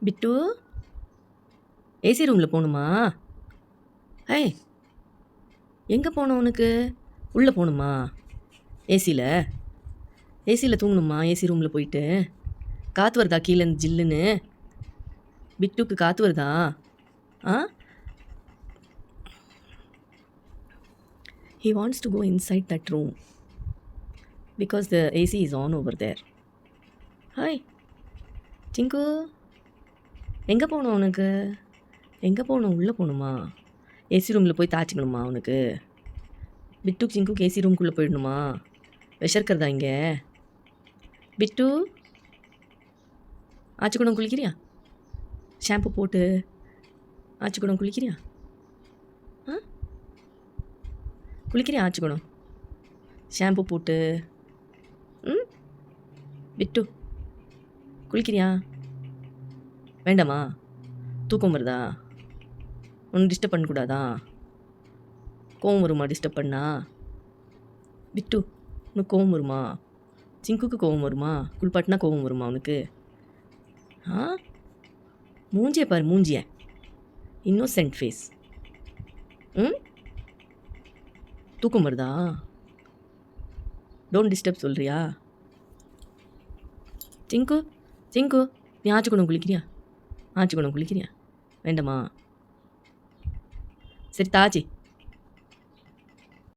பிட்டு AC ரூமில் போகணுமா? ஏய் எங்கே போகணும் உனக்கு? உள்ளே போகணுமா? ஏசியில் ஏசியில் தூங்கணுமா? ஏசி ரூமில் போயிட்டு காற்று வருதா கீழேருந்து ஜில்லுன்னு? பிட்டுக்கு காற்று வருதா? ஆ he wants to go inside that room because the AC is on over there. Hi Singh, எங்கே போகணும் உனக்கு? எங்கே போகணும்? உள்ளே போகணுமா? ஏசி ரூமில் போய் தாச்சிக்கணுமா உனக்கு? பிட்டுக்கு சிங்குக்கு ஏசி ரூம்குள்ளே போயிடணுமா? விஷர்க்கிறதா இங்கே? பிட்டு ஆச்சிக்குடம் குளிக்கிறியா? ஷாம்பு போட்டு ஆச்சிக்குடம் குளிக்கிறியா? ஆ குளிக்கிறியா ஆச்சிக்குடம் ஷாம்பு போட்டு? ம் பிட்டு குளிக்கிறியா? வேண்டாமா? தூக்கம் வருதா? ஒன்றும் டிஸ்டர்ப் பண்ணக்கூடாதா? கோவம் வருமா டிஸ்டர்ப் பண்ணா? பிட்டு உனக்கு கோவம் வருமா? சிங்குக்கு கோவம் வருமா? குளிப்பாட்டினா கோவம் வருமா உனக்கு? ஆ மூஞ்சியை பாரு, மூஞ்சிய இன்னோசென்ட் ஃபேஸ். ம் தூக்கம் வருதா? Don't disturb சொல்கிறியா? சிங்கு சிங்கு, நீ ஆச்சிக்குடம் குளிக்கிறியா? ஆச்சிக்குடம் குளிக்கிறியா? வேண்டாமா? சரி தாச்சி